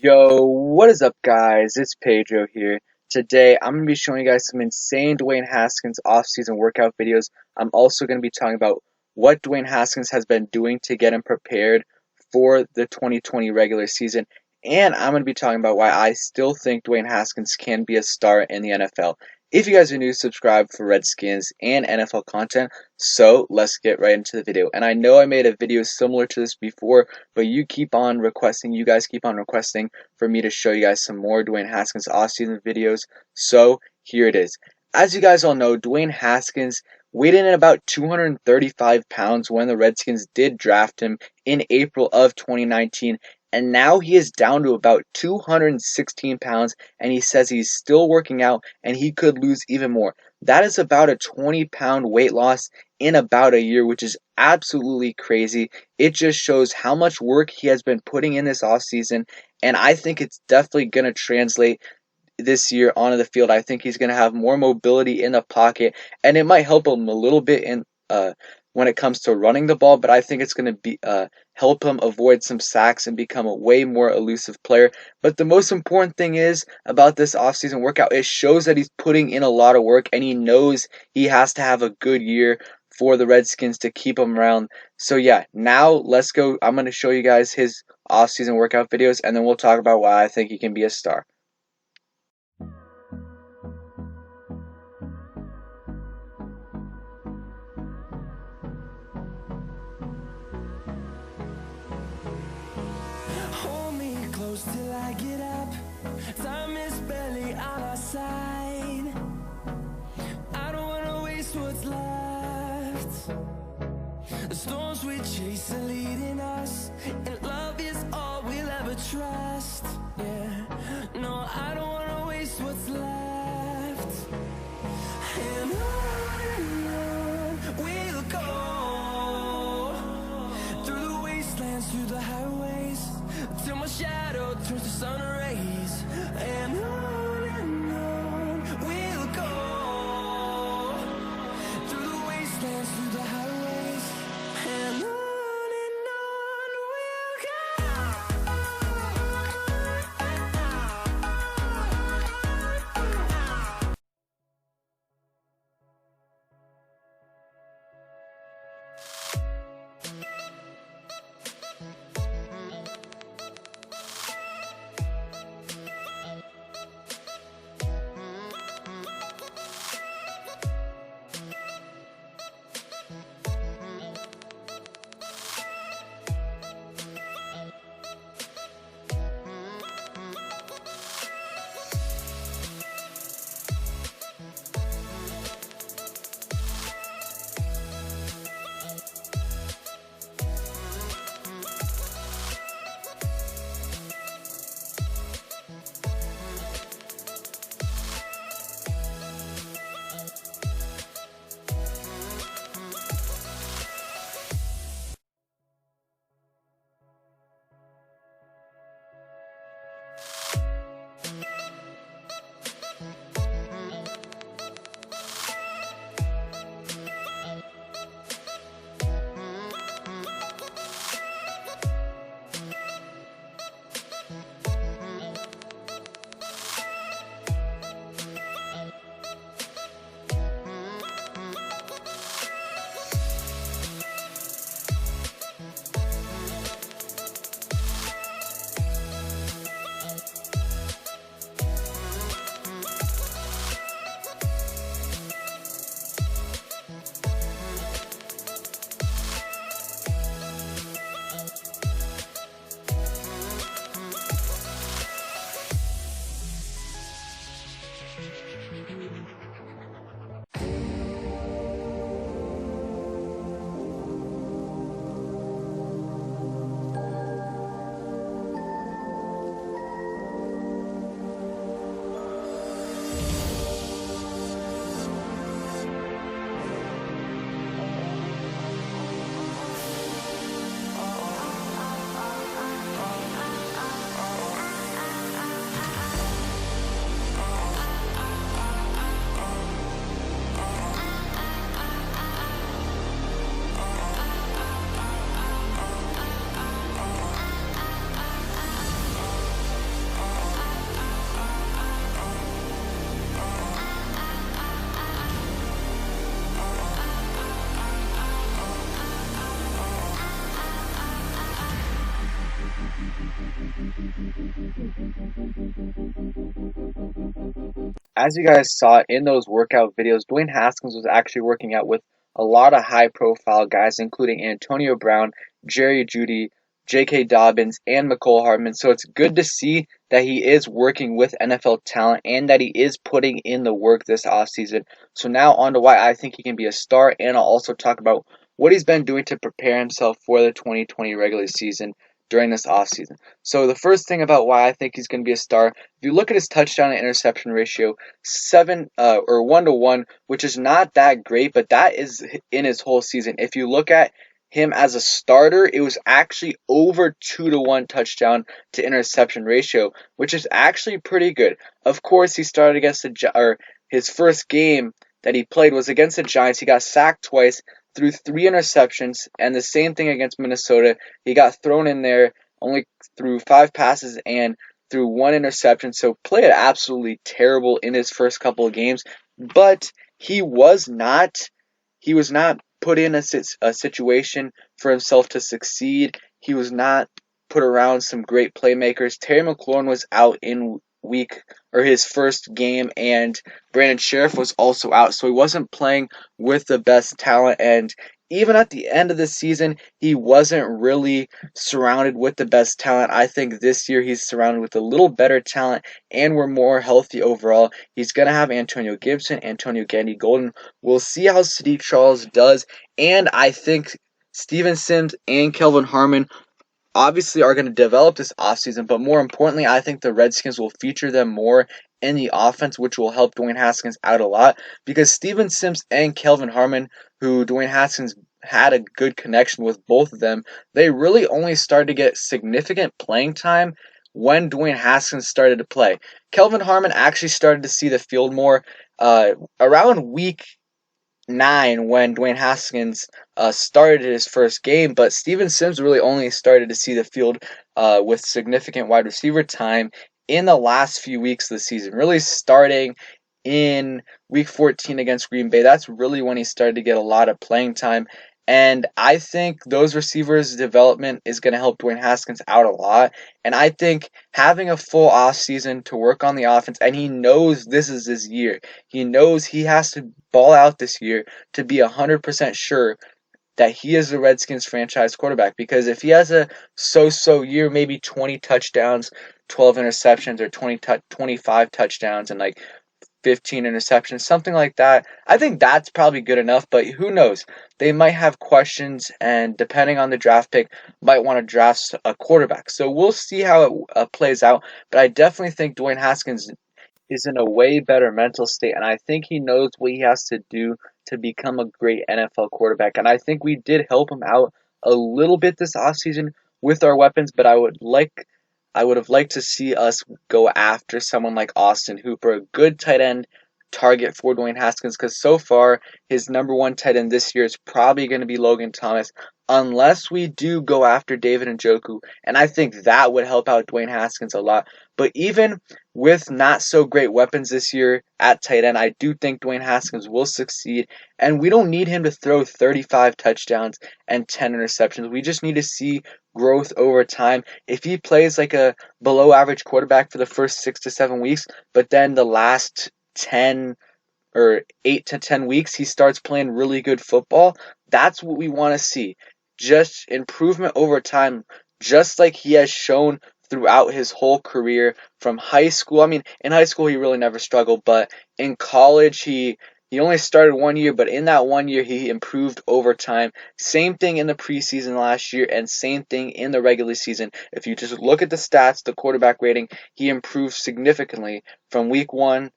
Yo, what is up, guys? It's Pedro here. Today, I'm going to be showing you guys some insane Dwayne Haskins off-season workout videos. I'm also going to be talking about what Dwayne Haskins has been doing to get him prepared for the 2020 regular season. And I'm going to be talking about why I still think Dwayne Haskins can be a star in the NFL. If you guys are new, subscribe for Redskins and NFL content. So, let's get right into the video. And I know I made a video similar to this before, but you guys keep on requesting for me to show you guys some more Dwayne Haskins offseason videos. So here it is. As you guys all know, Dwayne Haskins weighed in at about 235 pounds when the Redskins did draft him in April of 2019. And now he is down to about 216 pounds, and he says he's still working out and he could lose even more. That is about a 20-pound weight loss in about a year, which is absolutely crazy. It just shows how much work he has been putting in this offseason, and I think it's definitely going to translate this year onto the field. I think he's going to have more mobility in the pocket, and it might help him a little bit in when it comes to running the ball, but I think it's going to be help him avoid some sacks and become a way more elusive player. But the most important thing is about this offseason workout, it shows that he's putting in a lot of work, and he knows he has to have a good year for the Redskins to keep him around. So yeah, now let's go. I'm going to show you guys his offseason workout videos, and then we'll talk about why I think he can be a star. Hold me close till I get up. Time is barely on our side. I don't wanna waste what's left. The storms we chase are leading us, and love is all we'll ever trust. Yeah, no, I don't wanna waste what's left. And on we'll go, through the wastelands, through the highways, till my shadow turns to sun rays. And on we'll go, through the wastelands, through the highways. And on we'll go. as you guys saw in those workout videos, Dwayne Haskins was actually working out with a lot of high profile guys, including Antonio Brown, Jerry Jeudy, J.K. Dobbins, and McCole Hardman. So it's good to see that he is working with NFL talent and that he is putting in the work this offseason. So now on to why I think he can be a star, and I'll also talk about what he's been doing to prepare himself for the 2020 regular season during this offseason. So the first thing about why I think he's going to be a star, if you look at his touchdown and interception ratio, 1 to 1, which is not that great, but that is in his whole season. If you look at him as a starter, it was actually over 2 to 1 touchdown to interception ratio, which is actually pretty good. Of course, he started against his first game that he played was against the Giants. He got sacked twice, threw 3 interceptions, and the same thing against Minnesota. He got thrown in there, only threw 5 passes and threw 1 interception. So played absolutely terrible in his first couple of games, but he was not put in a situation for himself to succeed. He was not put around some great playmakers. Terry McLaurin was out in his first game, and Brandon Sheriff was also out, so he wasn't playing with the best talent. And even at the end of the season, he wasn't really surrounded with the best talent. I think this year he's surrounded with a little better talent, and we're more healthy overall. He's going to have Antonio Gibson, Antonio Gandy Golden. We'll see how Sadiq Charles does, and I think Steven Sims and Kelvin Harmon obviously are going to develop this offseason, but more importantly, I think the Redskins will feature them more in the offense, which will help Dwayne Haskins out a lot, because Steven Sims and Kelvin Harmon, who Dwayne Haskins had a good connection with both of them, they really only started to get significant playing time when Dwayne Haskins started to play. Kelvin Harmon actually started to see the field more around week 9 when Dwayne Haskins started his first game, but Steven Sims really only started to see the field with significant wide receiver time in the last few weeks of the season, really starting in week 14 against Green Bay. That's really when he started to get a lot of playing time. And I think those receivers' development is going to help Dwayne Haskins out a lot. And I think having a full offseason to work on the offense, and he knows this is his year. He knows he has to ball out this year to be 100% sure that he is the Redskins franchise quarterback. Because if he has a so-so year, maybe 20 touchdowns, 12 interceptions, or 25 touchdowns, and like 15 interceptions, something like that, I think that's probably good enough, but who knows? They might have questions, and depending on the draft pick, might want to draft a quarterback. So we'll see how it plays out, but I definitely think Dwayne Haskins is in a way better mental state, and I think he knows what he has to do to become a great NFL quarterback. And I think we did help him out a little bit this offseason with our weapons, but I would have liked to see us go after someone like Austin Hooper, a good tight end target for Dwayne Haskins, because so far his number one tight end this year is probably going to be Logan Thomas, unless we do go after David Njoku, and I think that would help out Dwayne Haskins a lot. But even with not so great weapons this year at tight end, I do think Dwayne Haskins will succeed, and we don't need him to throw 35 touchdowns and 10 interceptions. We just need to see growth over time. If he plays like a below average quarterback for the first 6 to 7 weeks, but then the last 10 or 8 to 10 weeks he starts playing really good football, that's what we want to see. Just improvement over time, just like he has shown throughout his whole career from high school. I mean, in high school he really never struggled, but in college he only started 1 year, but in that 1 year he improved over time. Same thing in the preseason last year, and same thing in the regular season. If you just look at the stats, the quarterback rating, he improved significantly from week 1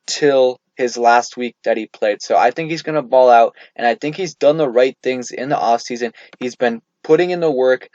till his last week that he played. So I think he's going to ball out, and I think he's done the right things in the offseason. He's been putting in the work,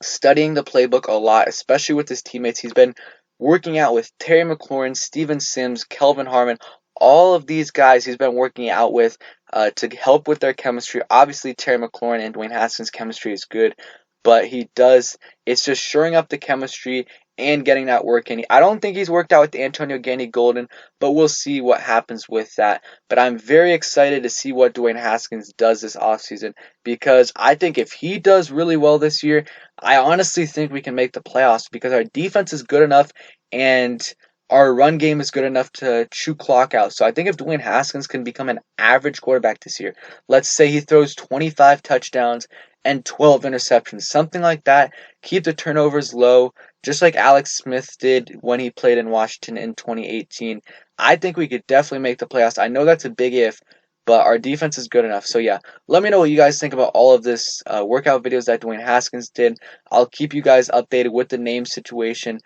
studying the playbook a lot, especially with his teammates. He's been working out with Terry McLaurin, Steven Sims, Kelvin Harmon, all of these guys he's been working out with to help with their chemistry. Obviously, Terry McLaurin and Dwayne Haskins' chemistry is good, but it's just shoring up the chemistry and getting that work in. I don't think he's worked out with Antonio Gandy Golden, but we'll see what happens with that. But I'm very excited to see what Dwayne Haskins does this offseason, because I think if he does really well this year, I honestly think we can make the playoffs, because our defense is good enough, and our run game is good enough to chew clock out. So I think if Dwayne Haskins can become an average quarterback this year, let's say he throws 25 touchdowns and 12 interceptions, something like that, keep the turnovers low, just like Alex Smith did when he played in Washington in 2018. I think we could definitely make the playoffs. I know that's a big if, but our defense is good enough. So yeah, let me know what you guys think about all of this workout videos that Dwayne Haskins did. I'll keep you guys updated with the name situation.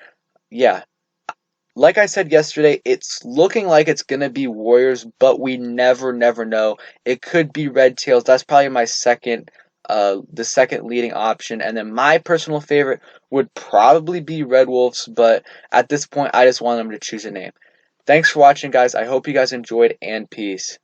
Yeah, like I said yesterday, it's looking like it's gonna be Warriors, but we never know. It could be Red Tails. That's probably my the second leading option, and then my personal favorite would probably be Red Wolves. But at this point, I just want them to choose a name. Thanks for watching, guys. I hope you guys enjoyed, and peace.